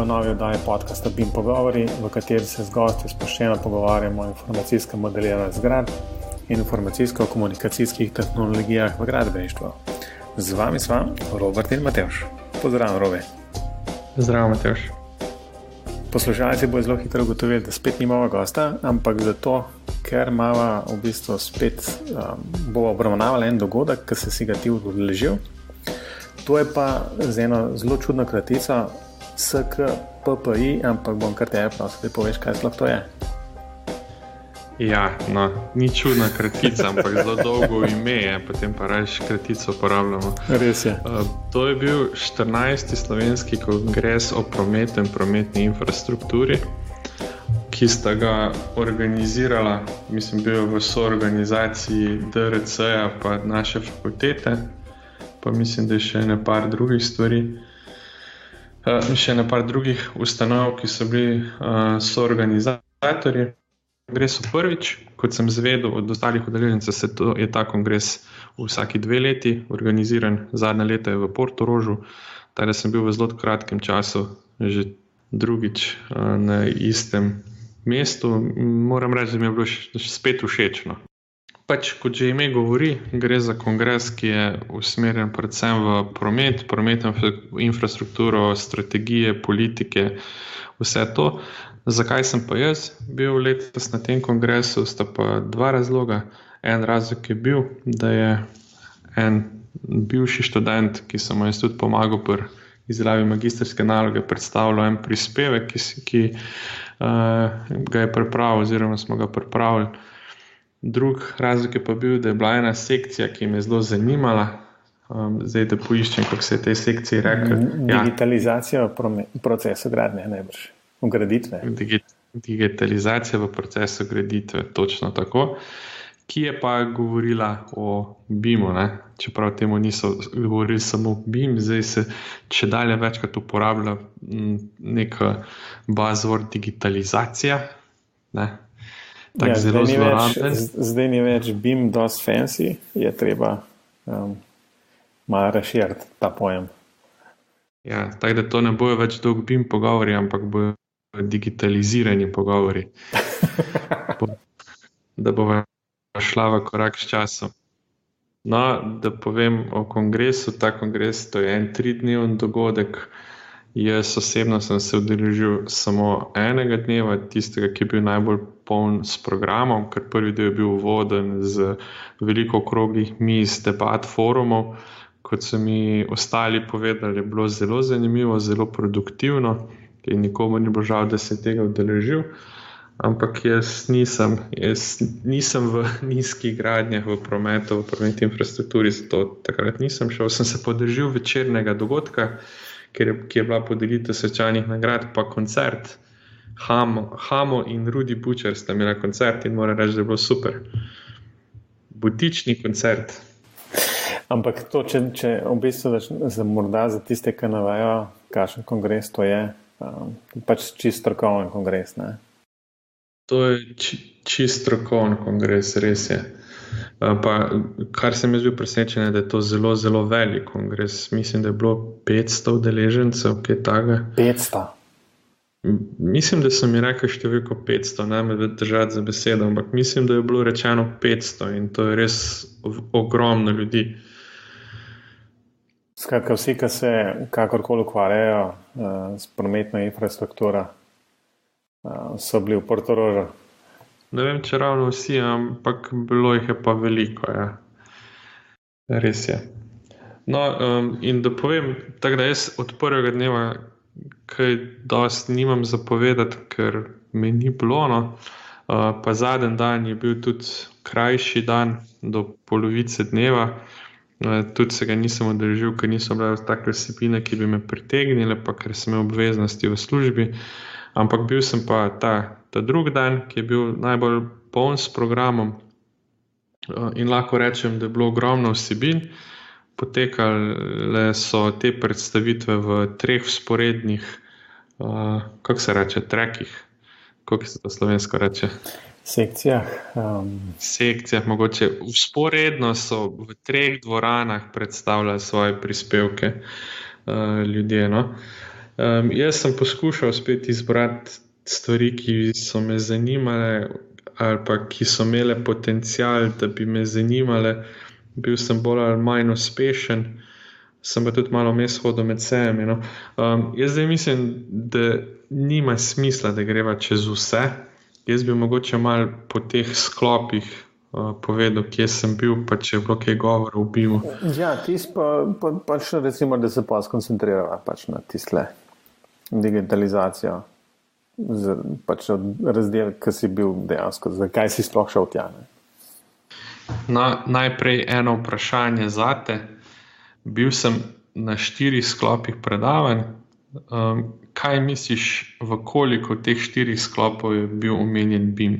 v novi oddaji podcasta BIM Pogovori, v kateri se z gosti sproščeno pogovarjamo o informacijskem modeliranju zgradb in informacijsko-komunikacijskih tehnologijah v gradbeništvu. Z vami sva Robert in Matevž. Pozdravljam, Robe. Zdravo, Matevž. Poslušalci bo zelo hitro ugotovili, da spet nimamo gosta, ampak zato, ker imava v bistvu spet bo obravnavala en dogodek, ki si ga ti udeležil. To je pa z eno zelo čudno kratico SKPPI, ampak bom kar tebe prosil, da poveš, kaj sploh to je. Ja, no, ni čudna kratica, ampak zelo dolgo ime je, potem pa raje kratico uporabljamo. Res je. To je bil 14. slovenski kongres o prometu in prometni infrastrukturi, ki sta ga organizirala, mislim, bil v soorganizaciji DRC-ja pa naše fakultete, pa mislim, da je še ene par drugih stvari, še ene par drugih ustanov, ki so bili soorganizatorji. Kongres prvič, kot sem zvedel od ostalih udeležencev, je ta kongres vsaki 2 leti organiziran, zadnja leta je v Portorožu, tako da sem bil v zelo kratkem času že drugič na istem mestu. Moram reči, da mi je bilo spet všečno. Pač, kot že ime govori, gre za kongres, ki je usmerjen predvsem v prometno infrastrukturo, strategije, politike, vse to. Zakaj sem pa jaz bil letos na tem kongresu, sta pa 2 razloga. En razlog je bil, da je en bivši študent, ki sem mu jaz tudi pomagal pri izdelavi magistrske naloge, predstavljal en prispevek, ki ga je pripravil oziroma smo ga pripravili. Drug razlog je pa bil, da je bila ena sekcija, ki me je zelo zanimala. Zdaj, da poiščem, kako se je tej sekciji rekel. Digitalizacija v procesu gradnje, najbrž. Ugraditve. Digitalizacija v procesu graditve, točno tako. Ki je pa govorila o BIM-u, ne? Čeprav temu niso govorili samo BIM, zdaj se čedalje večkrat uporablja neka buzzword digitalizacija, ne? Ja, zdaj ni več BIM dosti fancy, je treba malo razširiti ta pojem. Ja, tako da to ne bojo več dolg BIM pogovori, ampak bojo digitalizirani pogovori. Da bo šla v korak s časom. No, da povem o kongresu. Ta kongres, to je en 3-dneven dogodek. Jaz osebno sem se udeležil samo enega dneva, tistega, ki je bil najbolj poln s programom, ker prvi del je bil uvoden z veliko okroglih miz, debat, forumov. Kot so mi ostali povedali, je bilo zelo zanimivo, zelo produktivno in nikomu ni bilo žal, da se tega udeležil. Ampak jaz nisem v nizkih gradnjah, v prometu, v prometni infrastrukturi, zato takrat nisem šel. Sem se podržil večernega dogodka, ki je bila podelitev svečanih nagrad, pa koncert. Hamo in Rudi Bučar sta imela koncert in moram reči, da je bilo super. Butični koncert. Ampak to, če v bistvu morda za tiste, ki ne vejo, kakšen kongres to je, pač čist strokoven kongres, ne? To je čist strokoven kongres, res je. Pa, kar sem jaz bil presenečen, da je to zelo, zelo velik kongres. Mislim, da je bilo 500 udeležencev, kaj takega. 500? Mislim, da so mi rekli številko 500, ne me držati za besedo, ampak mislim, da je bilo rečeno 500 in to je res ogromno ljudi. Skratka, vsi, ki se kakorkoli ukvarjajo s prometno infrastrukturo, so bili v Portorožu. Ne vem, če ravno vsi, ampak bilo jih je pa veliko, ja. Res je. No, in da povem, tako da jaz od prvega dneva kaj dosti nimam zapovedati, ker me ni bilo, no. Pa zadnji dan je bil tudi krajši dan do polovice dneva. Tudi se ga nisem udeležil, ker niso bile take vsebine, ki bi me pritegnile, pa ker sem imel obveznosti v službi. Ampak bil sem pa ta drugi dan, ki je bil najbolj poln s programom in lahko rečem, da je bilo ogromno vsebin. Potekale so te predstavitve v 3 vzporednih, kako se reče, trekih, kako se to slovensko reče? Sekcijah. Sekcijah, mogoče vzporedno so v 3 dvoranah predstavljali svoje prispevke ljudje, no. Jaz sem poskušal spet izbrati stvari, ki so me zanimale ali pa ki so imele potencial, da bi me zanimale. Bil sem bolj ali manj uspešen, sem pa tudi malo vmes hodil med sejami. No. Jaz zdaj mislim, da nima smisla, da greva čez vse. Jaz bi mogoče malo po teh sklopih povedal, kje sem bil, pa če je bilo kaj govora o BIM-u. Ja, tisti pač recimo, da se pa skoncentrira pač na tistle digitalizacijo, pač razdel, ki si bil dejansko, zakaj si sploh šel tja. Najprej eno vprašanje zate. Bil sem na 4 sklopih predavanj. Kaj misliš, v koliko teh 4 sklopov je bil omenjen BIM?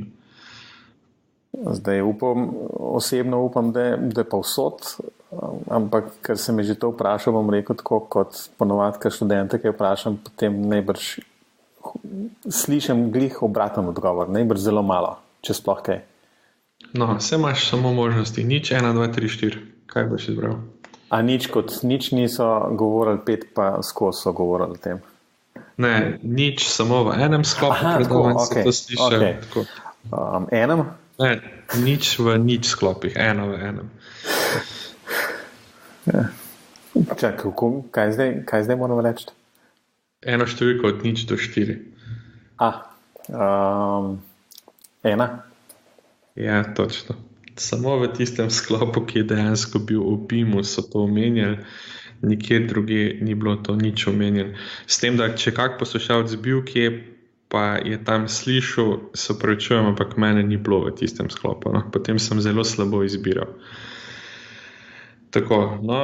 Zdaj osebno upam, da je pa vsod, ampak ker se me že to vprašal, bom rekel tako, kot ponovadi, ker študente, ki vprašam, potem najbrž slišim glih obraten odgovor, najbrž zelo malo, če sploh kaj. No, vse imaš samo možnosti, nič, 1, 2, 3, 4, kaj boš izbral? A nič niso govorili, 5 pa skozi so govorili o tem? Ne, nič, samo v enem sklopu predavanj se to sliša. Okay. Enem? Ne, nič v nič sklopih, 1 v enem. Ja. Čak, kaj zdaj moramo reči? Eno številko od 0 do 4. 1? Ja, točno. Samo v tistem sklopu, ki je dejansko bil v BIM-u, so to omenjali, nikjer druge ni bilo to nič omenjeno. S tem, da če kak poslušalec bil kje, pa je tam slišal, se opravičujem, ampak mene ni bilo v tistem sklopu. No. Potem sem zelo slabo izbiral. Tako, no...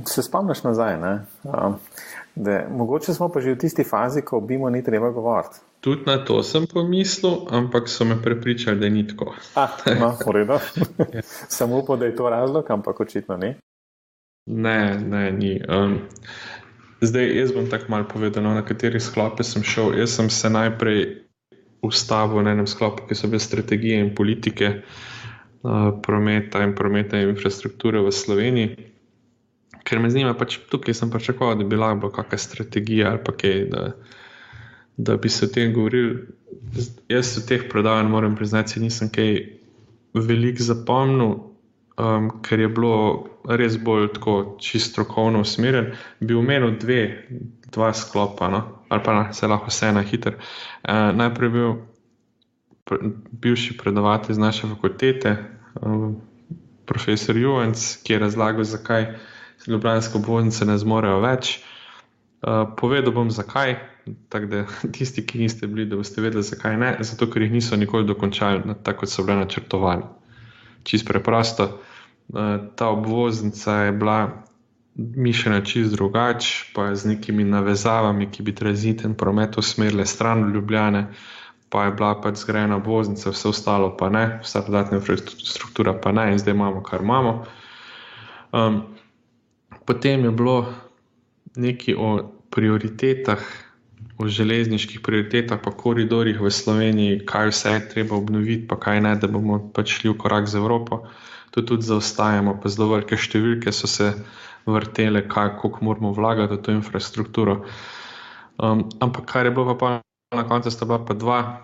Se spomniš nazaj, ne? Da mogoče smo pa že v tisti fazi, ko o BIM-u ni treba govoriti. Tudi na to sem pomislil, ampak so me prepričali, da ni tako. No, v redu. Sem upal, da je to razlog, ampak očitno ni. Ne, ni. Zdaj, jaz bom tako malo povedal, na kateri sklope sem šel. Jaz sem se najprej ustavil na enem sklopu, ki so bile strategije in politike prometa in infrastrukture v Sloveniji. Ker me zanima, pač tukaj sem pričakoval, da bi lahko kakšna strategija ali pa kaj, da bi se o tem govorili. Jaz v teh predavanj moram priznati, nisem kaj veliko zapomnil, ker je bilo res bolj tako čisto strokovno usmerjen. Bi omenil 2 sklopa, no? Ali pa se lahko vse na hiter. Najprej bil bivši predavatelj z naše fakultete, profesor Juvenc, ki je razlagal, zakaj ljubljanske obvoznice ne zmorejo več. Povedal bom zakaj, tako da tisti, ki niste bili, da boste vedeli, zakaj ne, zato ker jih niso nikoli dokončali, tako kot so bile načrtovane. Čisto preprosto, ta obvoznica je bila mišljena čisto drugače, pa z nekimi navezavami, ki bi tranziten promet usmerile stran v Ljubljane, pa je bila pač zgrajena obvoznica, vse ostalo pa ne, vsa dodatna infrastruktura pa ne, in zdaj imamo, kar imamo. Potem je bilo nekaj o prioritetah, o železniških prioritetah pa koridorjih v Sloveniji, kaj vse je treba obnoviti, pa kaj ne, da bomo pač šli v korak z Evropo. To tudi zaostajamo, pa zelo velike številke so se vrtele, koliko moramo vlagati v to infrastrukturo. Ampak kar je bilo pa na koncu, sta bila pa dva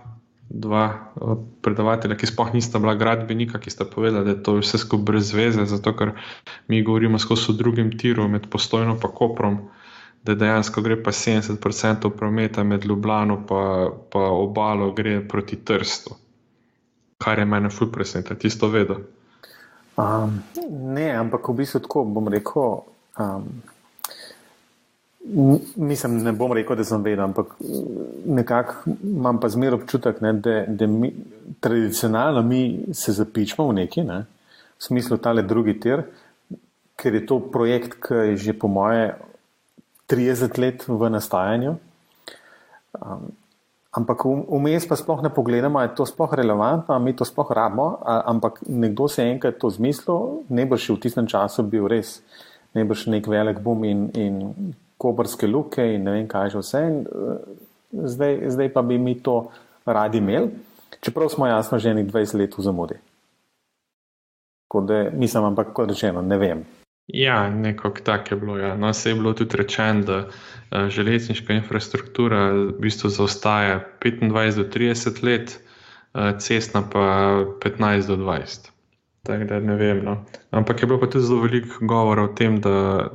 predavatelja, ki sploh nista bila gradbenika, ki sta povedala, da je to vse skupaj brez veze, zato ker mi govorimo skozi v drugem tiru med Postojno pa Koprom, da dejansko gre pa 70% prometa med Ljubljano pa obalo gre proti Trstu. Kar je mene ful presenetilo, ti si to vedel? Ne, ampak v bistvu tako bom rekel, mislim, ne bom rekel, da sem vedel, ampak nekako imam pa zmer občutek, ne, da mi, tradicionalno mi se zapičimo v neki, ne, v smislu tale drugi tir, ker je to projekt, ki je že po moje 30 let v nastajanju, ampak vmes pa sploh ne pogledamo, je to sploh relevantno, mi to sploh rabimo, ampak nekdo se je enkrat to zmislil, najbrž v tistem času bil res najbrž nek velik boom in koprske luke in ne vem kaj že vse. Zdaj pa bi mi to radi imeli, čeprav smo jasno že 20 let v zamudi. Tako da, mislim, ampak kot rečeno, ne vem. Ja, nekako tako je bilo. Ja. No, se je bilo tudi rečeno, da železniška infrastruktura v bistvu zaostaja 25 do 30 let, cestna pa 15 do 20. Tako da ne vem. No. Ampak je bilo pa tudi zelo veliko govora o tem, da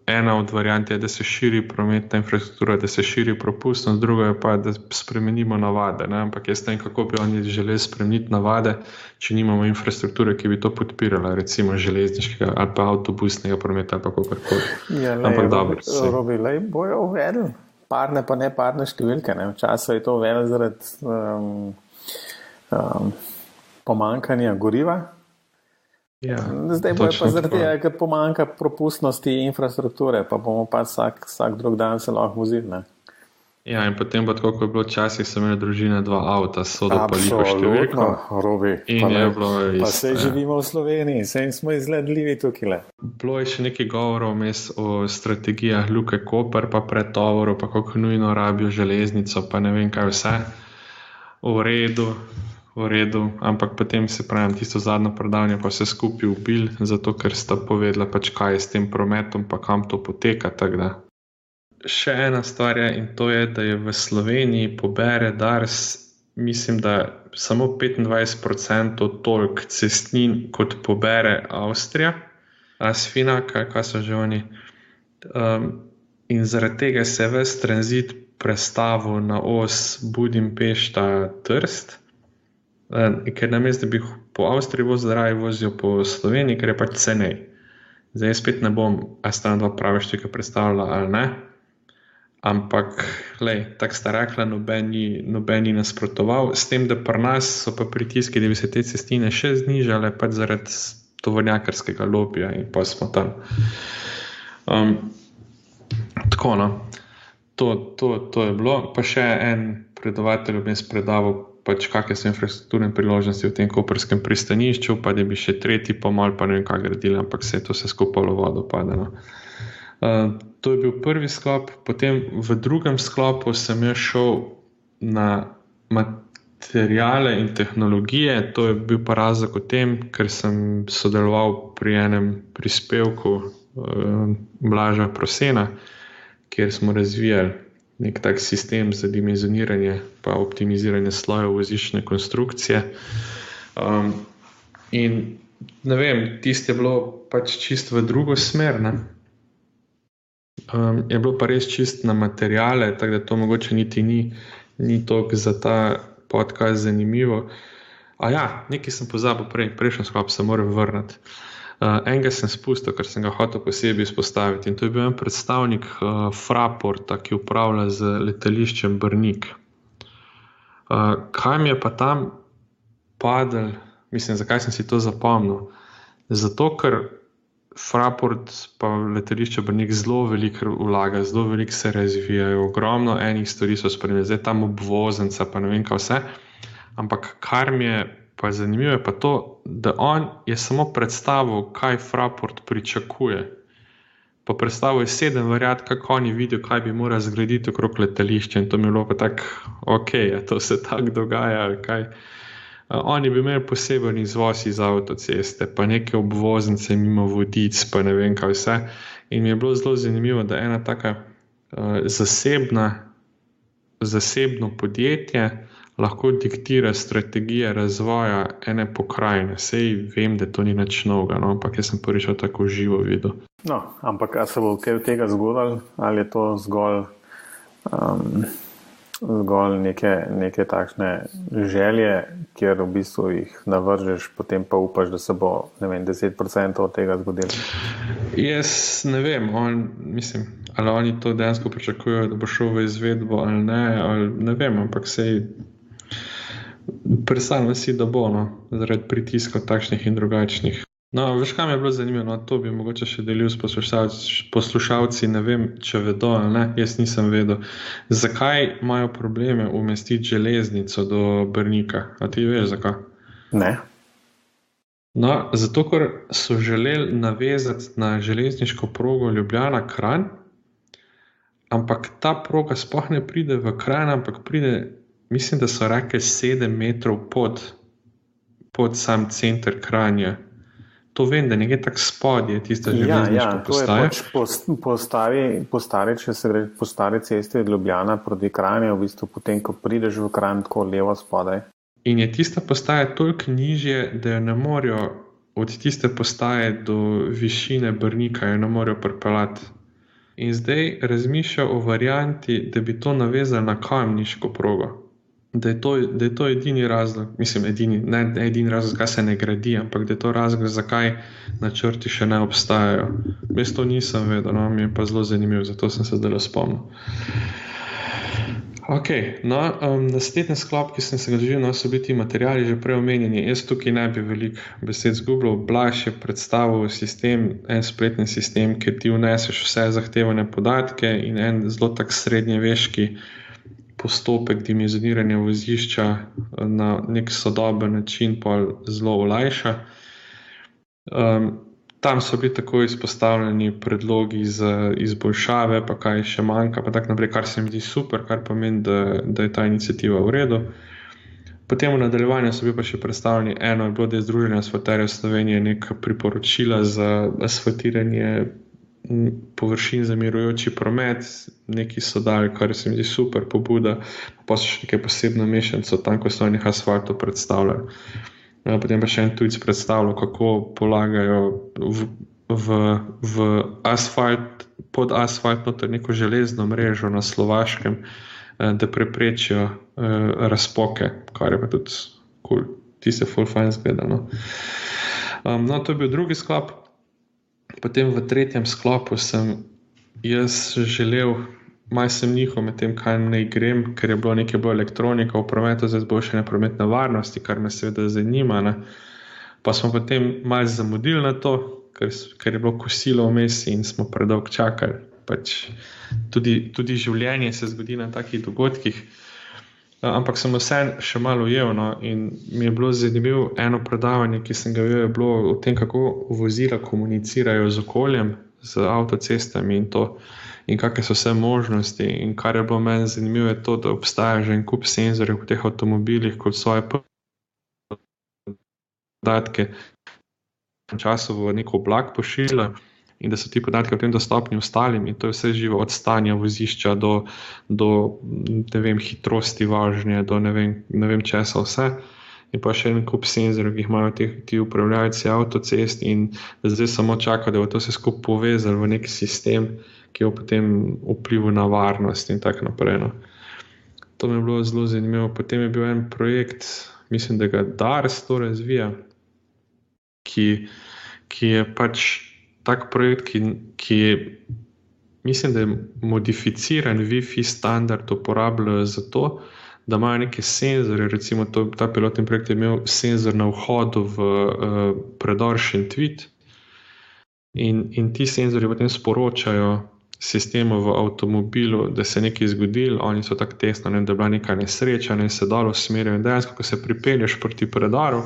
ena od variant je, da se širi prometna infrastruktura, da se širi propustnost, druga je pa, da spremenimo navade. Ne. Ampak jaz ne vem, kako bi oni želeli spremeniti navade, če nimamo infrastrukture, ki bi to podpirala, recimo železniškega ali pa avtobusnega prometa ali pa kakorkoli. Ja, ampak dobro. Robi, bojo uvedli parne pa ne parne številke. Ne. Včasih je to uvedli zaradi pomankanja goriva. Ja, zdaj bo pa zaradi tega, ker pomanjka propustnosti infrastrukture, pa bomo pa vsak drug dan se lahko vozili. Ne? Ja, in potem bo tako, kot je bilo včasih, so imeli družine 2 avta, sodo pa liko številko. Robi, in je bilo pa se živimo v Sloveniji, se smo izgledljivi tukaj. Bilo je še nekaj govorov vmes o strategijah Luke Koper, pa pretovoru, pa kako nujno rabijo železnico, pa ne vem kaj vse. V redu, ampak potem se pravim, tisto zadnjo predavanje pa se skupaj ubil, zato ker sta povedala pač kaj je s tem prometom, pa kam to poteka. Takda. Še ena stvar je in to je, da je v Sloveniji pobere Dars, mislim, da samo 25% toliko cestnin, kot pobere Avstrija, Asfina, kaj so že oni. In zaradi tega se je ves tranzit prestavil na os Budimpešta-Trst, ker namesto, da bi po Avstriji vozil, raje vozijo po Sloveniji, ker je pač cenej. Zdaj spet ne bom, a sta na 2 prave številke predstavljala ali ne, ampak tako sta rekla, noben ni nasprotoval, s tem, da pri nas so pa pritiski, da bi se te cestnine še znižale, pač zaradi tovornjakarskega lobija in pa smo tam. Tako, no. To je bilo. Pa še en predavatelj vmes predaval, pač kakšne so infrastrukturne priložnosti v tem koprskem pristanišču, pa da bi še tretji pomal, pa ne vem kaj gradili, ampak se je to vse skupaj v vodo padalo. To je bil prvi sklop, potem v drugem sklopu sem jaz šel na materiale in tehnologije. To je bil pa razlog o tem, ker sem sodeloval pri enem prispevku Blaža Prosena, kjer smo razvijali nek tak sistem za dimenzioniranje pa optimiziranje slojev voziščne konstrukcije. In ne vem, tisto je bilo pač čisto v drugo smer, ne? Je bilo pa res čist na materiale, tako da to mogoče niti ni toliko za ta podcast zanimivo. Nekaj sem pozabil prejšnji sklop se moram vrniti. Enega sem spustil, ker sem ga hotel posebej izpostaviti, in to je bil en predstavnik Fraporta, ki upravlja z letališčem Brnik. Kaj mi je pa tam padel, mislim, zakaj sem si to zapomnil? Zato, ker Fraport pa letališče Brnik zelo veliko vlaga, zelo veliko se razvijajo, ogromno enih stvari so spremenili, zdaj tam obvoznica, pa ne vem kaj vse, ampak kar mi je pa zanimivo je pa to, da on je samo predstavil, kaj Fraport pričakuje. Pa predstavil je 7 variant, kako oni vidijo, kaj bi moral zgraditi okrog letališča, in to mi je bilo pa tako, to se tako dogaja, ali kaj. Oni bi imeli poseben izvoz iz avtoceste, pa neke obvoznice mimo vodic, pa ne vem kaj vse. In mi je bilo zelo zanimivo, da ena taka zasebno podjetje lahko diktira strategije razvoja ene pokrajine. Sej vem, da to ni nič novega, no, ampak jaz sem prvič tako živo videl. No, ampak a se bo kaj od tega zgodilo, ali je to zgolj neke takšne želje, kjer v bistvu jih navržeš, potem pa upaš, da se bo, ne vem, 10% od tega zgodilo? Jaz ne vem, ali oni to dejansko pričakujejo, da bo šel v izvedbo ali ne vem, ampak sej predstavljam si, da bo, no, zaradi pritiskov takšnih in drugačnih. No, veš, kaj mi je bilo zanimivo, no, to bi mogoče še delil s poslušalci, ne vem, če vedo ali ne, jaz nisem vedel. Zakaj imajo probleme umestiti železnico do Brnika? A ti veš, zakaj? Ne. No, zato, ker so želeli navezati na železniško progo Ljubljana-Kranj, ampak ta proga sploh ne pride v Kranj, ampak pride, mislim, da so rekli 7 metrov pod sam center Kranja. to vem, da nekje tak spod je tista železniška postaja. Po stari, če se gre po stari cesti od Ljubljana proti Kranju, v bistvu potem, ko prideš v Kranj, tako levo spodaj. In je tista postaja toliko nižje, da jo ne morejo od tiste postaje do višine Brnika jo ne morejo pripeljati. In zdaj razmišlja o varianti, da bi to navezali na kamniško progo. Da je to edini razlog, mislim, edini razlog, zakaj se ne gradi, ampak da je to razlog, zakaj načrti še ne obstajajo. Jaz to nisem vedel, no, mi je pa zelo zanimiv, zato sem se zdaj spomnil. Ok, naslednji sklop, ki sem se ga doživil, so bili ti materiali že prej omenjeni. Jaz tukaj ne bi veliko besed zgubljal. Blaž je predstavil en spletni sistem, kjer ti vneseš vse zahtevane podatke in en zelo tak srednjeveški postopek dimenzioniranja vozišča na nek sodoben način pa zelo olajša. Tam so bili tako izpostavljeni predlogi za izboljšave, pa kaj še manjka, pa tako naprej, kar se mi zdi super, kar pomeni, da je ta iniciativa v redu. Potem v nadaljevanju so bili pa še predstavljeni, eno je bilo, da je Združenje asfalterjev Slovenije neka priporočila za asfaltiranje površin za mirujoči promet, neki so dali, kar se mi zdi super pobuda, pa so še nekaj posebno mešanico tankoslojnih asfaltov predstavljali. Potem pa še en tujec predstavljal, kako polagajo v asfalt, pod asfalt noter neko železno mrežo na Slovaškem, da preprečijo razpoke, kar je pa tudi cool, ti se full fajn zgleda. No, to je bil drugi sklop. Potem v tretjem sklopu sem jaz želel, malo sem njihov med tem, kaj naj grem, ker je bilo nekaj bolj elektronika v prometu za izboljšanje prometne varnosti, kar me seveda zanima. Ne. Pa smo potem malo zamudili na to, ker je bilo kosilo vmes in smo predolgo čakali. Pač tudi življenje se zgodi na takih dogodkih. Ampak sem vse še malo ujel, no, in mi je bilo zanimivo eno predavanje, ki sem ga videl, je bilo o tem, kako vozila komunicirajo z okoljem, z avtocestami in to, in kakšne so vse možnosti. In kar je bilo meni zanimivo, je to, da obstaja že en kup senzorjev v teh avtomobilih, kot svoje podatke v času v nek oblak pošilja. In da so ti podatki potem dostopni ostalim in to je vse živo od stanja vozišča do ne vem, hitrosti vožnje, do ne vem česa vse. In pa še en kup senzorjev, ki jih imajo ti upravljalci avtocest in zdaj samo čaka, da bo to vse skupaj povezali v nek sistem, ki bo potem vplival na varnost in tako naprej. No. To mi je bilo zelo zanimivo. Potem je bil en projekt, mislim, da ga Dars to razvija, ki je pač tak projekt, ki je, mislim, da je modificiran Wi-Fi standard uporabljajo za to, da imajo neke senzore, recimo ta pilotni projekt je imel senzor na vhodu v predor Šentvid in ti senzori potem sporočajo sistemu v avtomobilu, da se je nekaj zgodilo, oni so tako tesno, da je bila neka nesreča, ne se dalo usmerijo in dejansko, ko se pripelješ proti predaru,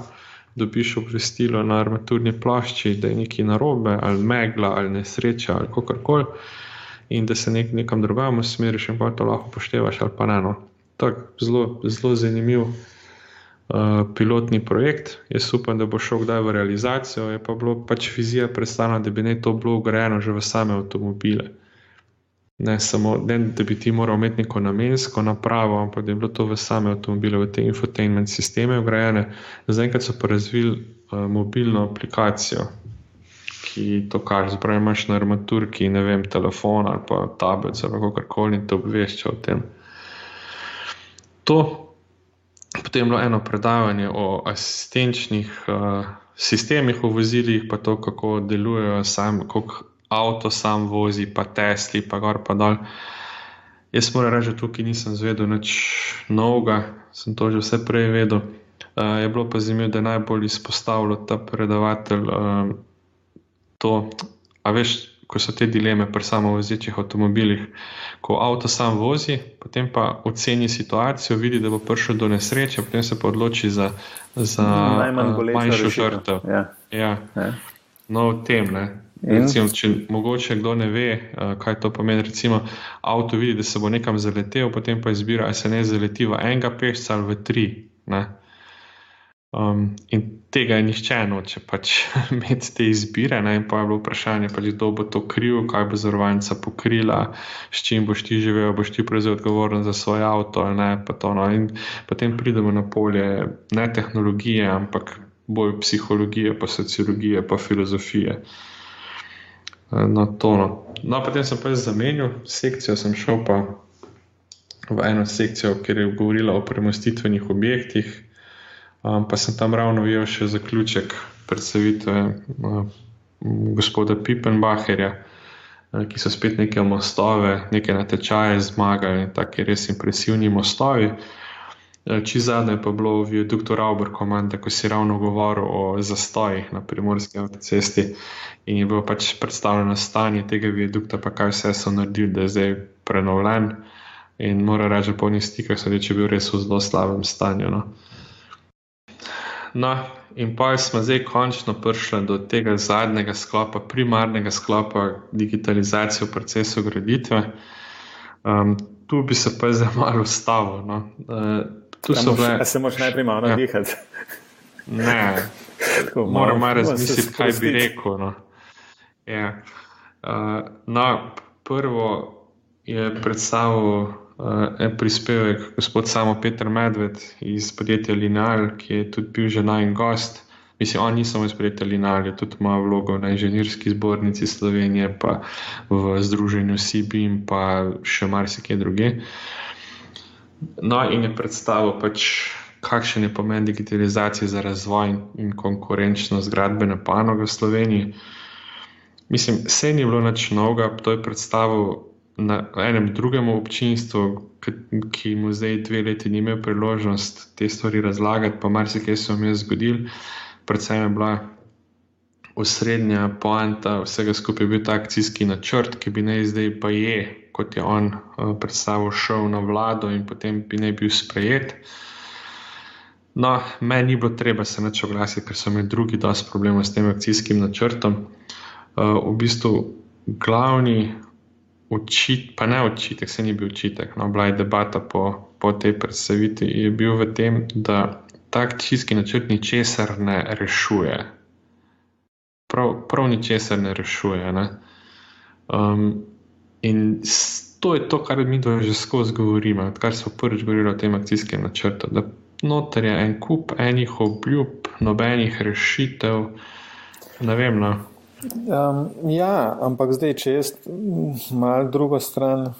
dobiš obvestilo na armaturni plošči, da je nekaj narobe, ali megla, ali nesreča, ali kakorkoli, in da se nekam drugam usmeriš in pa to lahko upoštevaš ali pa ne. No. Tak, zelo zanimiv pilotni projekt. Jaz upam, da bo šel kdaj v realizacijo, je pa bilo pač vizija predstavljena, da bi naj to bilo ugrajeno že v same avtomobile. Ne samo, da bi ti moral imeti neko namensko napravo, ampak da je bilo to v same avtomobile, v te infotainment sisteme ugrajene. Zaenkrat so pa razvili mobilno aplikacijo, ki to kaže. Zapravi imaš na armaturki, ne vem, telefon ali pa tablet ali kakorkoli in te obvešča o tem. To. Potem je bilo eno predavanje o asistenčnih sistemih v vozilih, pa to, kako delujejo kako avto sam vozi, pa Tesli, pa gor pa dol. Jaz moram reči, da tukaj nisem zvedel nič novega, sem to že vse prej vedel. Je bilo pa zanimivo, da je najbolj izpostavilo ta predavatelj to, a veš, ko so te dileme pri samovozečih avtomobilih, ko avto sam vozi, potem pa oceni situacijo, vidi, da bo prišel do nesreče, potem se pa odloči za manjšo žrtev. Ja. No, v tem, ne. Recimo, če mogoče kdo ne ve, kaj to pomeni, recimo avto vidi, da se bo nekam zaletel, potem pa izbira, ali se ne zaleti v enega pešca ali v 3. Ne? In tega nihče noče pač imeti te izbire, ne? In pa je bilo vprašanje, pač, kdo bo to kril, kaj bo zavarovalnica pokrila, s čim boš ti živel, boš ti prevzel odgovornost za svoj avto, ne? Pa to, no? In potem pridemo na polje ne tehnologije, ampak bolj psihologije, pa sociologije, pa filozofije. No, to, no. No, potem sem pa zamenil sekcijo, sem šel pa v eno sekcijo, kjer je govorila o premostitvenih objektih, pa sem tam ravno videl še zaključek predstavitve gospoda Pippenbacherja, ki so spet neke mostove, neke natečaje zmagali, taki res impresivni mostovi. Čisto zadnje pa bilo v viaduktu Rauberkomanda, ko si ravno govoril o zastojih na primorski avtocesti in je bilo pač predstavljeno stanje tega viadukta, pa kaj vse so naredili, da je zdaj prenovljen. In moram reči, da po njih stikah so reči, bil res v zelo slabem stanju. No, in pa smo zdaj končno prišli do tega zadnjega sklopa, primarnega sklopa digitalizacije v procesu graditve. Tu bi se pa zdaj malo ustavil. No. Se moraš najprej malo nadihati? Ne, moram malo razmisliti, kaj bi rekel. No. No, prvo je predstavil prispevek gospod Samo Peter Medved iz podjetja Lineal, ki je tudi bil že najin gost. Mislim, on ni samo iz podjetja Lineal, je tudi ima vlogo na Inženirski zbornici Slovenije, pa v združenju CBIM, pa še marsikje druge. No, in je predstavil pač, kakšen je pomen digitalizacije za razvoj in konkurenčnost gradbene panoge v Sloveniji. Mislim, vse ni bilo nič novega, to je predstavil na enem drugem občinstvu, ki mu zdaj 2 leti ni imel priložnost te stvari razlagati, pa marsikaj se vam je zgodil. Predvsem je bila osrednja poanta vsega skupaj bil ta akcijski načrt, ki bi naj zdaj pa kot je on predstavil, šel na vlado in potem bi naj bil sprejet. No, meni ni bilo treba se nič oglasiti, ker so imeli drugi dosti problemov s tem akcijskim načrtom. V bistvu glavni pa ne očitek, se ni bil očitek, no, bila je debata po tej predstavitvi, je bil v tem, da ta akcijski načrt ničesar ne rešuje. Prav ničesar ne rešuje. Ne? In to je to, kar mi že skozi govorimo, odkar smo prvič govorili o tem akcijskem načrtu, da noter je en kup enih obljub, nobenih rešitev, ne vem, no. Ja, ampak zdaj, če jaz malo drugo stran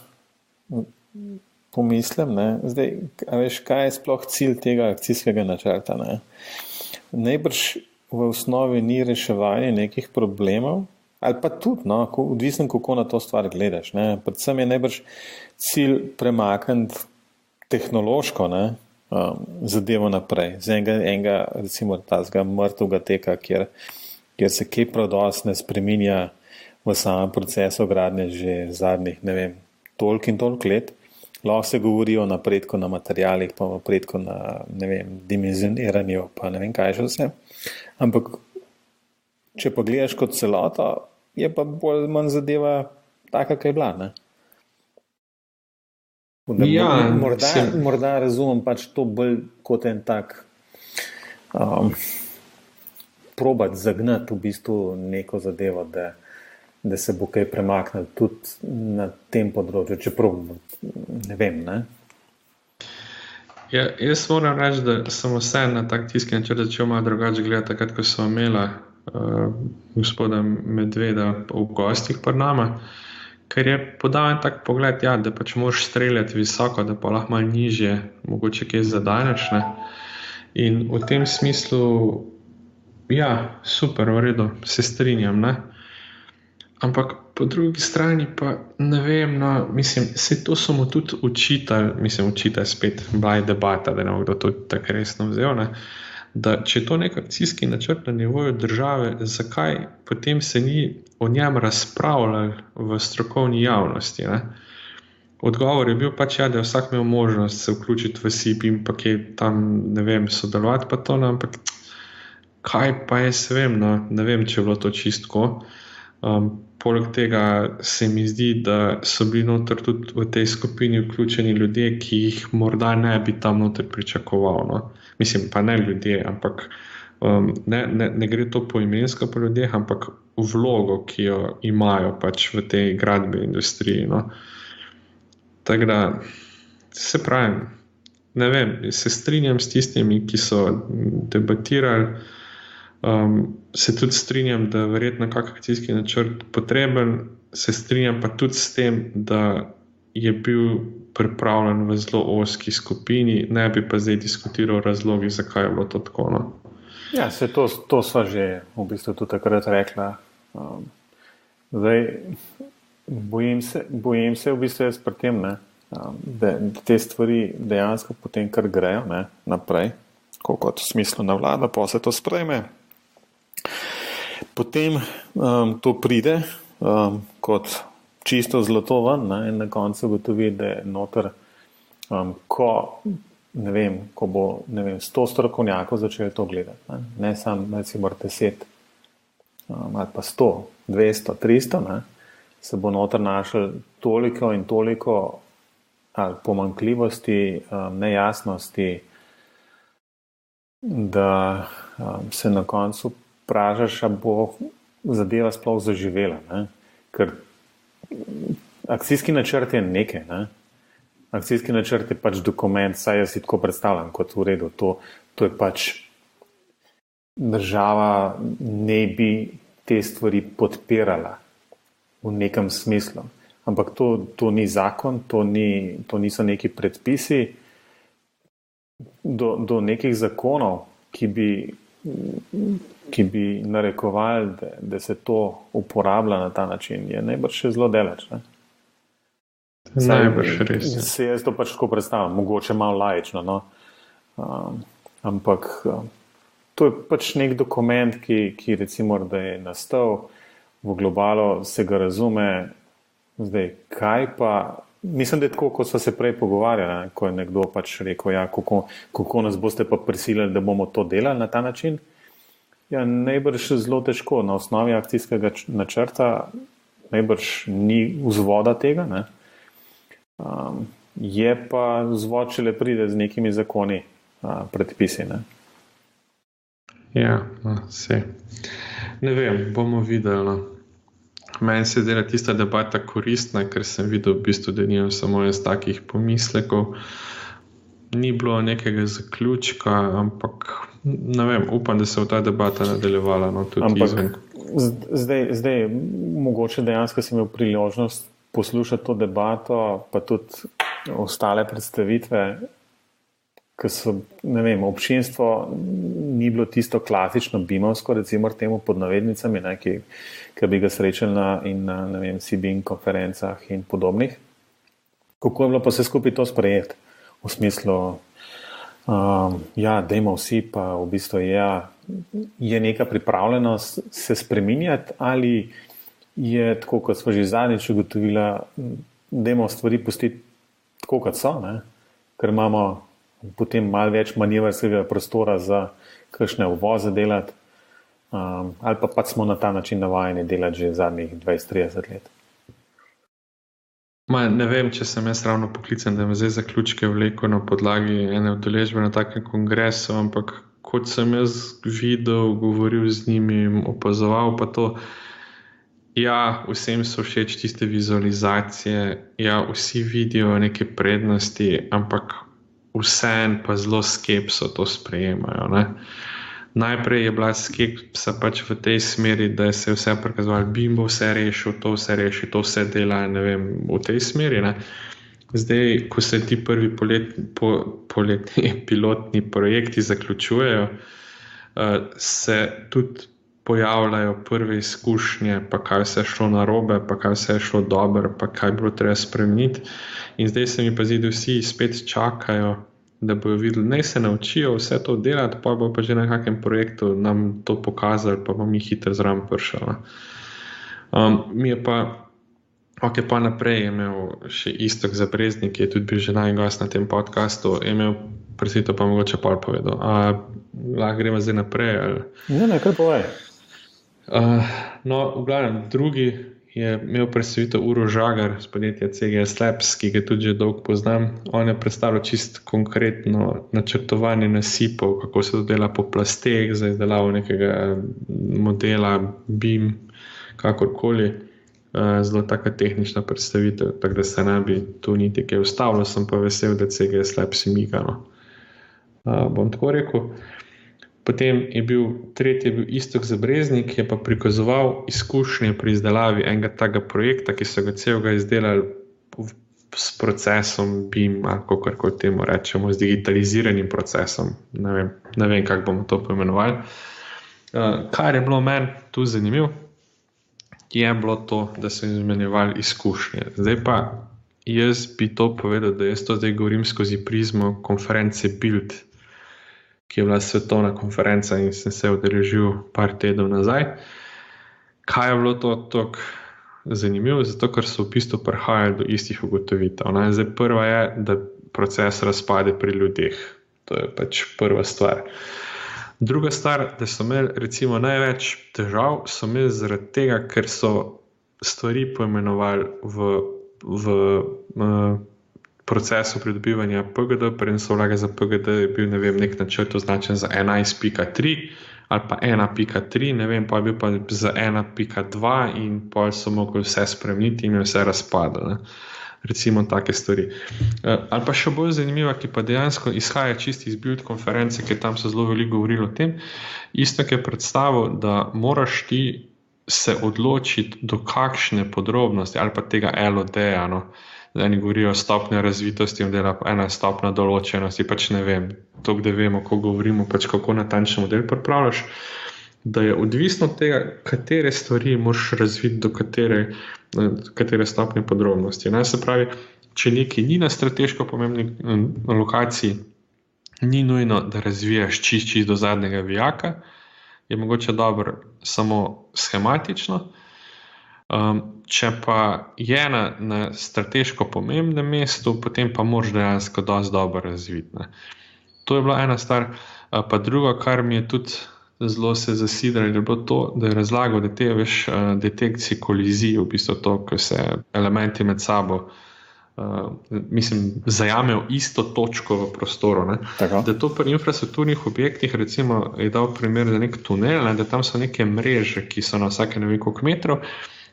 pomislim, ne? Zdaj, a veš, kaj je sploh cilj tega akcijskega načrta? Ne? Najbrž v osnovi ni reševanje nekih problemov, ali pa tudi, no, odvisno, kako na to stvar gledaš. Ne? Predvsem je najbrž cilj premakniti tehnološko, ne, zadevo naprej. Z enega recimo, tazga mrtvega teka, kjer se kaj prav dosti ne spreminja v samem procesu gradnje že zadnjih, ne vem, toliko in toliko let. Lahko se govori o napredku na materialih, pa napredku na, ne vem, dimenzioniranju, pa ne vem kaj še vse. Ampak, če pa gledaš kot celoto, je pa bolj manj zadeva taka, kaj je bila, ne? Morda razumem pač to bolj kot en tak probati zagnati v bistvu neko zadevo, da se bo kaj premaknil tudi na tem področju, čeprav ne vem, ne? Ja, jaz moram reči, da sem vse na takcijski načrt začel malo drugače gledati, takrat, ko smo imela gospoda Medveda v gostih pred nama, ker je podal en tak pogled, ja, da pač moraš streljati visoko, da pa lahko malo nižje, mogoče kaj zadaneš, ne? In v tem smislu, ja, super, v redu, se strinjam, ne? Ampak po drugi strani pa ne vem, no, mislim, se to so mu tudi učitelj spet, bila je debata, da ne bo kdo to tako resno vzel, ne? Da če je to nek akcijski načrt na nivoju države, zakaj potem se ni o njem razpravljali v strokovni javnosti, ne? Odgovor je bil pač, ja, da je vsak imel možnost se vključiti v CBIM, pa kje tam, ne vem, sodelovati pa to, no, ampak kaj pa jaz vem, no, ne vem, če je bilo to čistko. Poleg tega se mi zdi, da so bili noter tudi v tej skupini vključeni ljudje, ki jih morda ne bi tam noter pričakoval. No? Mislim, pa ne ljudje, ampak ne gre to poimensko po ljudeh, ampak vlogo, ki jo imajo pač v tej gradbeni industriji. No. Tako da, se pravim, ne vem, se strinjam s tistimi, ki so debatirali, se tudi strinjam, da je verjetno kak akcijski načrt potreben, se strinjam pa tudi s tem, da je bil pripravljen v zelo ozki skupini, ne bi pa zdaj diskutiral razlogi, zakaj je bilo to tako. No. Ja, to sva že v bistvu tudi takrat rekla. Zdaj, bojim se v bistvu jaz pri tem, ne, da te stvari dejansko potem kar grejo, ne, naprej, kot v smislu na vlada, pa se to sprejme. Potem to pride kot čisto zlato ven, ne, in na koncu gotovi, da je noter, ko bo 100 strokovnjakov začeli to gledati, ne samo recimo 10 ali pa 100, 200, 300, ne, se bo noter našel toliko in toliko ali pomanjkljivosti, nejasnosti, da se na koncu vprašaš, a bo zadeva sploh zaživela, ne? Ker akcijski načrt je nekaj, ne? Akcijski načrt je pač dokument, saj jaz si tako predstavljam kot v redu, to je pač država ne bi te stvari podpirala v nekem smislu, ampak to ni zakon, to niso neki predpisi, do nekih zakonov, ki bi narekovali, da se to uporablja na ta način, je najbrž še zelo daleč. Ne? Najbrž res. Se jaz to pač tako predstavljam, mogoče malo laično, no? Ampak to je pač nek dokument, ki recimo, da je nastal v globalu, se ga razume, zdaj kaj pa. Mislim, da je tako, kot so se prej pogovarjali, ko je nekdo pač rekel, ja, kako nas boste pa prisilili, da bomo to delali na ta način. Ja, najbrž zelo težko. Na osnovi akcijskega načrta najbrž ni vzvoda tega, ne. Je pa vzvod, če le pride z nekimi zakoni, predpisi, ne. Ja, vse. Ne vem, bomo videli, no. Meni se dela tista debata koristna, ker sem videl v bistvu, da nimam samo jaz takih pomislekov. Ni bilo nekega zaključka, ampak ne vem, upam, da se v ta debata nadaljevala. No, tudi izven. Zdaj, mogoče dejansko sem imel priložnost poslušati to debato, pa tudi ostale predstavitve, ker so, ne vem, občinstvo ni bilo tisto klasično bimovsko, recimo temu pod navednicami, ne, ki bi ga srečali na ne vem, CBIN konferencah in podobnih. Kako je bilo pa vse skupaj to sprejeti? V smislu, ja, dajmo vsi, pa v bistvu je neka pripravljenost se spreminjati, ali je tako, kot smo že zadnjič ugotovila, dajmo stvari pustiti tako, kot so, ne? Ker imamo potem malo več manevrskega prostora za kakšne uvoze delati, ali pa pač smo na ta način navajeni delati že zadnjih 20-30 let. Ne vem, če sem jaz ravno poklican, da me zdaj zaključke vlekel na podlagi ene udeležbe na takem kongresu, ampak kot sem jaz videl, govoril z njimi, opazoval pa to, ja, vsem so všeč tiste vizualizacije, ja, vsi vidijo neke prednosti, ampak vseeno pa zelo skepso to sprejemajo. Ne? Najprej je bila skepsa pač v tej smeri, da se je vse prikazovalo, BIM bo vse rešil, to vse dela, ne vem, v tej smeri. Ne? Zdaj, ko se ti prvi poletni pilotni projekti zaključujejo, se tudi pojavljajo prve izkušnje, pa kaj vse je šlo narobe, pa kaj vse je šlo dobro, pa kaj bilo treba spremeniti. In zdaj se mi pa zdi, da vsi spet čakajo, da bojo videli, naj se naučijo vse to delati, pa bo pa že na kakem projektu nam to pokazali, pa bomo mi hitro zraven prišli. Mi je pa, ok, pa naprej je imel še Iztok Zabreznik, ki je tudi bil že najgost na tem podcastu, je imel predstavitev, pa mogoče pol povedal. Lahko gremo zdaj naprej? Ali? Ne, kar povej. No, v glavnem, drugi je imel predstavitev Uro Žagar z podjetja CGS Labs, ki ga tudi že dolgo poznam. On je predstavljal čisto konkretno načrtovanje nasipov, kako se to dela po plasteh za izdelavo nekega modela BIM, kakorkoli. Zelo taka tehnična predstavitev, tako da se ne bi tu niti kaj ustavilo, sem pa vesel, da CGS Labs mika. Bom tako rekel. Potem je bil Iztok Zabreznik, ki je pa prikazoval izkušnje pri izdelavi enega takega projekta, ki so ga celega izdelali s procesom BIM, ali kako temu rečemo, z digitaliziranim procesom. Ne vem, kako bomo to poimenovali. Kar je bilo meni tu zanimivo, je bilo to, da so izmenjevali izkušnje. Zdaj pa jaz bi to povedal, da jaz to zdaj govorim skozi prizmo konference Build, ki je bila svetovna konferenca in sem se udeležil par tednov nazaj. Kaj je bilo to tako zanimivo? Zato, ker so v bistvu prihajali do istih ugotovitev. Zdaj prva je, da proces razpade pri ljudeh. To je pač prva stvar. Druga stvar, da so imeli recimo največ težav, so imeli zaradi tega, ker so stvari poimenovali v procesu pridobivanja PGD, preden so vlagali za PGD, je bil nek načrt označen za 11.3 ali pa 1.3, ne vem, pa je bil pa za 1.2 in pa so mogli vse spremeniti in je vse razpadlo. Recimo take stvari. Ali pa še bolj zanimiva, ki pa dejansko izhaja čisto iz Build konference, ker tam so zelo veliko govorili o tem, isto je predstavil, da moraš ti se odločiti, do kakšne podrobnosti ali pa tega LOD-ja, eni govorijo o stopnji razvitosti in dela ena stopnja določenosti, pač ne vem, to, da vemo, ko govorimo, pač kako natančen model pripravljaš, da je odvisno od tega, katere stvari moraš razviti do katere stopnje podrobnosti. Se pravi, če nekaj ni na strateško pomembni lokaciji, ni nujno, da razvijaš čist do zadnjega vijaka, je mogoče dobro samo schematično. Če pa je na strateško pomembnem mestu, potem pa moraš dejansko dosti dobro razviti. To je bila ena stvar. Pa druga, kar mi je tudi zelo se zasidralo, je bilo to, da je razlagal, da te detekcije kolizij, v bistvu to, ko se elementi med sabo zajamejo isto točko v prostoru. Da to pri infrastrukturnih objektih, recimo, je dal primer za nek tunel, da tam so neke mreže, ki so na vsake koliko metrov,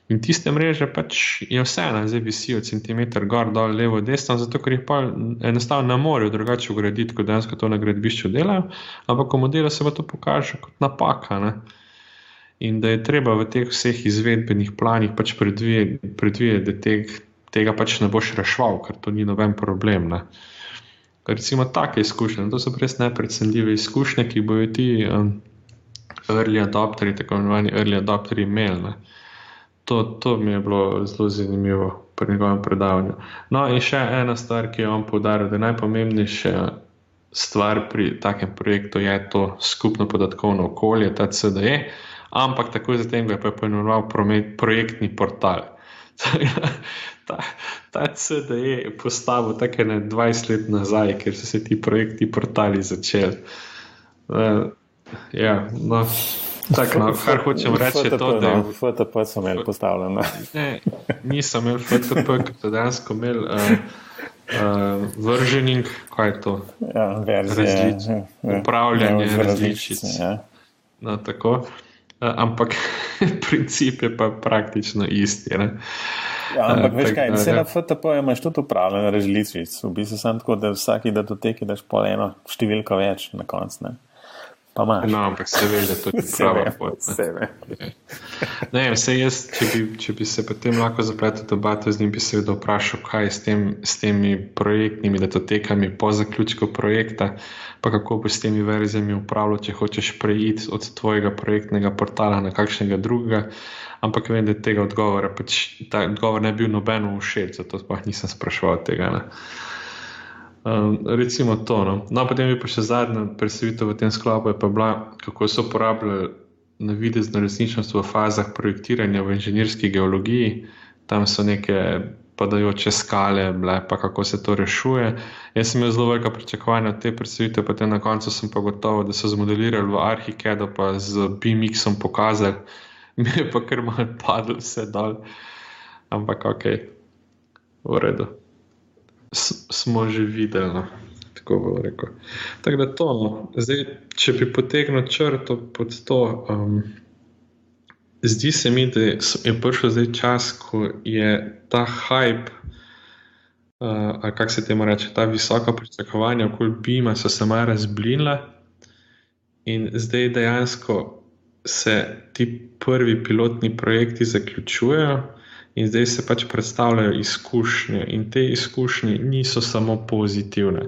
in tiste mreže pač je vseeno, zdaj visijo centimeter gor, dol, levo, desno, zato ker jih pa enostavno ne morejo drugače ugraditi, kot dejansko to na gradbišču delajo, ampak v modelu se pa to pokaže kot napaka. In da je treba v teh vseh izvedbenih planih pač predvideti, da tega pač ne boš reševal, ker to ni noben problem. Recimo take izkušnje, to so res neprecenljive izkušnje, ki bojo ti early adopteri, tako imenovani early adopteri imeli. To mi je bilo zelo zanimivo pri njegovem predavanju. In še ena stvar, ki je on poudaril, da je najpomembnejša stvar pri takem projektu je to skupno podatkovno okolje, ta CDE, ampak takoj zatem ga je pa poimenoval projektni portal. Ta CDE je postavil tako 20 let nazaj, ker so se ti projektni portali začeli. Tako, kar hočem reči je to, da je... FTP so imeli postavljeno. Ne, nisem imel FTP, ker so dejansko imeli versioning, kaj je to? Verzije. Upravljanje različic. Tako. Ampak princip je pa praktično isti. Ampak veš kaj, vse na FTP imaš tudi upravljanje različic. V bistvu sem tako, da vsaki datoteki daš pol eno številko več na koncu. Pa imaš. Ampak se ve, da to je prava pot. Jaz, če bi se potem lahko zapletel debato z njim, bi se vprašal, kaj je s temi projektnimi datotekami po zaključku projekta, pa kako bi s temi verzijami upravljal, če hočeš preiti od tvojega projektnega portala na kakšnega drugega, ampak vem, da tega odgovora, ta odgovor ne bi bil nobeno všeč, zato sploh nisem spraševal tega. Recimo to. Potem bi pa še zadnja predstavitev v tem sklopu je pa bila, kako so uporabljali navidezno resničnost v fazah projektiranja v inženirski geologiji. Tam so neke padajoče skale, pa kako se to rešuje. Jaz sem imel zelo velika pričakovanja od te predstavitve, potem na koncu sem pa gotovo, da so zmodelirali v Archicadu pa z BIMX-om pokazali, mi je pa kar malo padlo vse dol. Ampak ok, v redu. Smo že videli, no. Tako bo rekel. Tako da to, no. Zdaj, če bi potegnil črto pod to, zdi se mi, da je prišel zdaj čas, ko je ta hype, ali kako se temu reče, ta visoka pričakovanja okoli BIM-a so se malo razblinila in zdaj dejansko se ti prvi pilotni projekti zaključujejo in zdaj se pač predstavljajo izkušnje in te izkušnje niso samo pozitivne.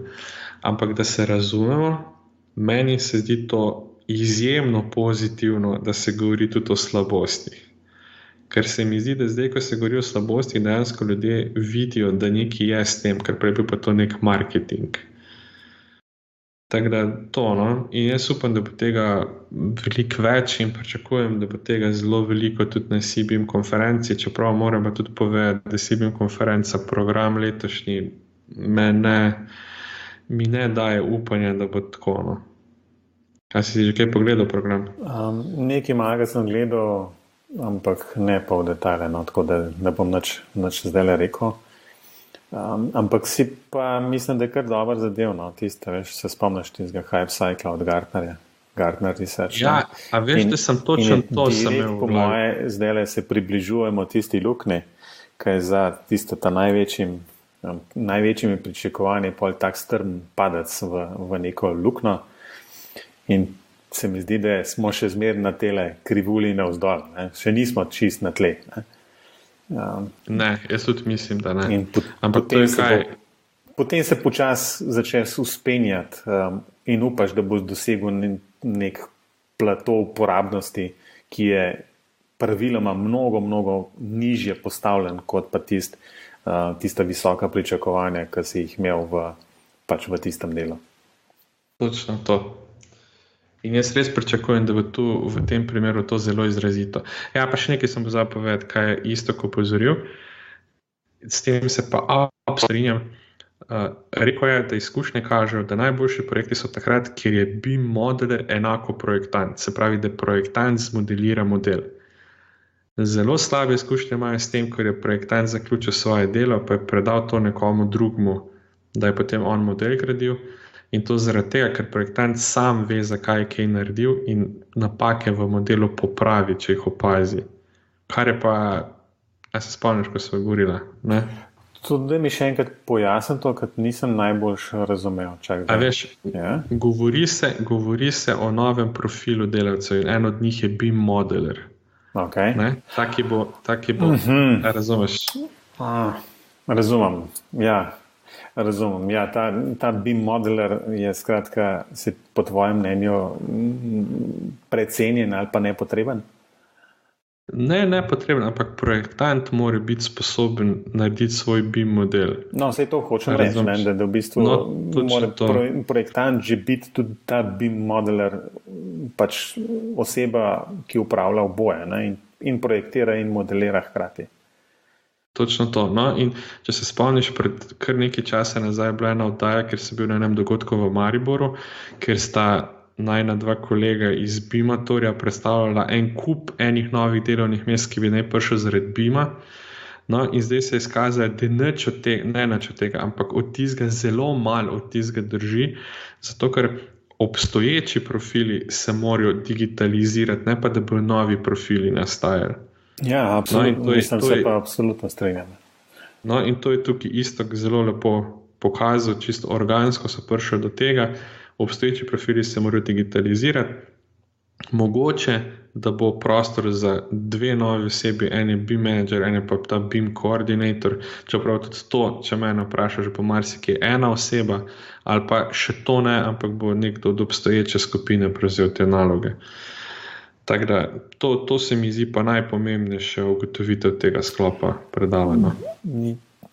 Ampak da se razumemo, meni se zdi to izjemno pozitivno, da se govori tudi o slabostih. Ker se mi zdi, da zdaj, ko se govori o slabostih, dejansko ljudje vidijo, da nekaj je s tem, ker prej bil pa to nek marketing. Tako da to, no. In jaz upam, da bo tega veliko več in pričakujem, da bo tega zelo veliko tudi na CBIM konferenci, čeprav moram pa tudi povedati, da CBIM konferenca program letošnji mi ne daje upanja, da bo tako, no. Kaj si že kaj pogledal program? Nekaj malega sem gledal, ampak ne pa v detalje, no, tako da ne bom nič zdaj rekel. Ampak si pa mislim, da je kar dober zadev, no, tiste, veš, se spomniš tistega hype cycla od Gartnerja, Gartner Research. Ja, a veš, da sem točno to sem imel. Po moje, zdaj se približujemo tisti luknji, ki je za tisto ta največjimi pričakovanji pol tak strm padec v neko luknjo. In se mi zdi, da smo še zmeraj na tele krivulji navzdol, ne? Še nismo čist na tle. Ne, jaz tudi mislim, da ne. Ampak potem se počasi začneš uspenjati in upaš, da boš dosegel nek plato uporabnosti, ki je praviloma mnogo nižje postavljen kot pa tista visoka pričakovanja, ki si jih imel v tistem delu. Točno to. In jaz res pričakujem, da bo tu v tem primeru to zelo izrazito. Ja, pa še nekaj sem pozabil povedati, kaj je Iztok opozoril. S tem se pa strinjam. Rekel je, da izkušnje kažejo, da najboljši projekti so takrat, kjer je BIM modeler enako projektant. Se pravi, da projektant zmodelira model. Zelo slabe izkušnje imajo s tem, ker je projektant zaključil svoje delo, pa je predal to nekomu drugmu, da je potem on model gradil. In to zaradi tega, ker projektant sam ve, zakaj je kaj naredil in napake v modelu popravi, če jih opazi. Kar je pa, a se spomniš, ko smo govorili, ne? Tudi da mi še enkrat pojasnim to, ker nisem najbolj razumel. A veš, govori se o novem profilu delavcev in en od njih je BIM modeler. Okay. Taki bo, razumeš? Razumem, ja. Razumem, ja, ta BIM modeler je skratka se po tvojem mnenju precenjen ali pa nepotreben? Ne potreben, ampak projektant mora biti sposoben narediti svoj BIM model. No, vse to hočem reči, da v bistvu mora projektant že biti tudi ta BIM modeler pač oseba, ki upravlja oboje, ne, in projektira in modelira hkrati. Točno to. No, in če se spomniš, pred kar nekaj časa nazaj je bila ena oddaja, ker sem bil na enem dogodku v Mariboru, ker sta najna dva kolega iz BIM-atorja predstavljala en kup enih novih delovnih mest, ki bi naj prišel zaradi BIM-a. No, in zdaj se je izkazalo, da nič od tega, ampak od tistega zelo malo od tistega drži, zato ker obstoječi profili se morajo digitalizirati, ne pa da bodo novi profili nastajali. Ja, absolutno, se pa absolutno strinjam. No, in to je tukaj Iztok zelo lepo pokazal, čisto organsko so prišli do tega, obstoječi profili se morajo digitalizirati, mogoče, da bo prostor za dve novi osebi, en je BIM manager, en je pa ta BIM koordinator, čeprav tudi to, če mene vprašaš, bo marsikaj ena oseba, ali pa še to ne, ampak bo nekdo od obstoječe skupine prevzel te naloge. Tako da, to se mi zdi pa najpomembnejše ugotovitev tega sklopa predavanja.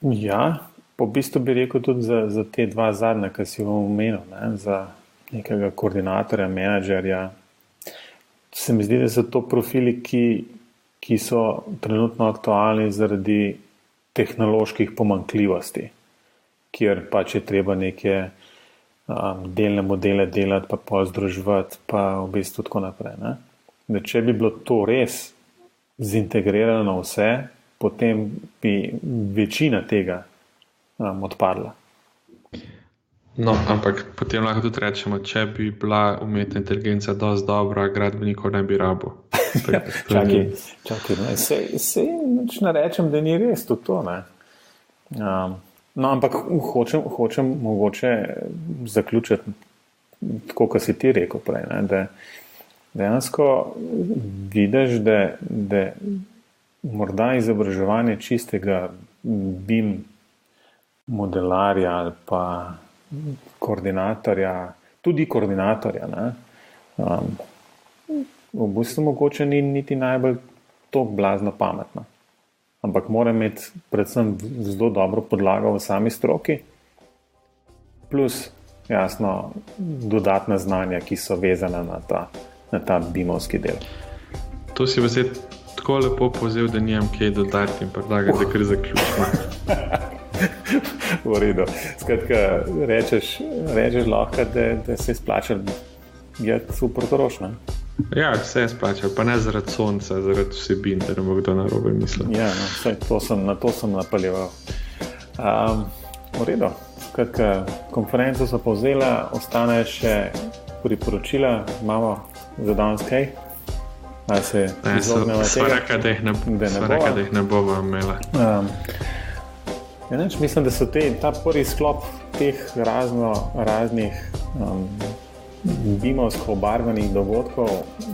Ja, po bistvu bi rekel tudi za te dva zadnja, ki si vam omenil, ne, za nekega koordinatorja, menedžerja. Se mi zdi, da so to profili, ki so trenutno aktualni zaradi tehnoloških pomanjkljivosti, kjer pač je treba neke delne modele delati, pa pozdruževati, pa v bistvu tako naprej, ne. Da če bi bilo to res zintegrirano vse, potem bi večina tega odpadla. No, ampak potem lahko tudi rečemo, če bi bila umetna inteligenca dosti dobra, gradbenikov ne bi rabo. Čakaj, sej nič ne rečem, da ni res tudi to, ne. No, ampak hočem mogoče zaključiti tako, kot si ti rekel prej, ne, da dejansko vidiš, da morda izobraževanje čistega BIM modelarja ali pa koordinatorja, tudi koordinatorja, ne, v bistvu mogoče ni niti najbolj toliko blazno pametno. Ampak mora imeti predvsem zelo dobro podlago v sami stroki, plus jasno dodatna znanja, ki so vezana na ta BIM-ovski del. To si vas je tako lepo povzel, da nimam kaj dodati in predlagati, da kar zaključimo. V redu. Skratka, rečeš lahko, da se splača jeti v Portorož, ne? Ja, se je splačal, pa ne zaradi sonca, zaradi vsebin, da ne bo kdo narobe mislil. Ja, no, na to sem napaljeval. V redu. Skratka, konferenco so povzela, ostane še priporočila, imamo za danes kaj? Da se izognemo tega? Sva reka, da jih ne bova imela. Mislim, da so ta prvi sklop teh raznih BIM-ovsko obarvanih dogodkov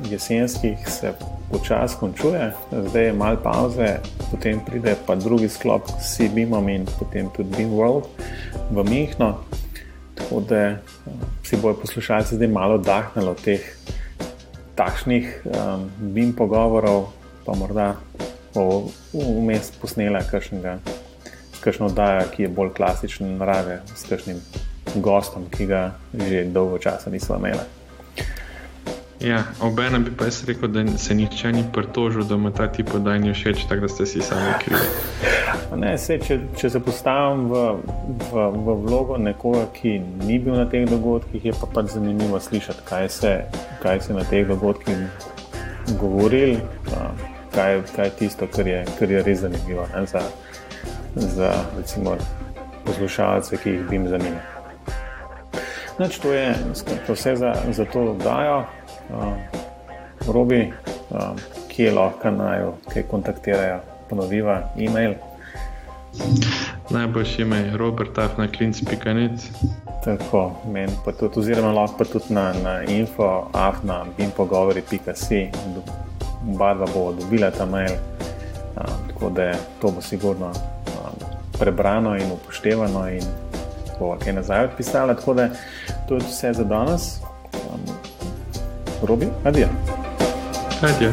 jesenskih se počasi končuje. Zdaj je malo pauze, potem pride pa drugi sklop s BIM-om in potem tudi BIM World v Münchnu. Tako da si bojo poslušalci zdaj malo oddahnilo teh takšnih BIM pogovorov, pa morda vmes posnela kakšno oddajo, ki je bolj klasične narave, s kakšnim gostom, ki ga že dolgo časa nismo imeli. Ja, obenem bi pa jaz rekel, da se nihče ni pritožil, da ima ta tip oddaj ni všeč, tako da ste si sami krivi. Ne, če se postavim v vlogo nekoga, ki ni bil na teh dogodkih, je pa pač zanimivo slišati, kaj se na teh dogodkih govorili, kaj je tisto, kar je res zanimivo, ne, za recimo poslušalce, ki jih BIM zanima. To je vse za to oddajo. Robi, kje lahko naju kaj kontaktirajo, ponoviva e-mail. Najboljši email robert@klinc.net. Tako, meni pa tudi, oziroma lahko pa tudi na info@bimpogovori.si. Oba dva bo dobila ta mail, tako da to bo sigurno prebrano in upoštevano in bo kaj nazaj odpisala, tako da to je vse za danes. Robi, adijo. Adijo.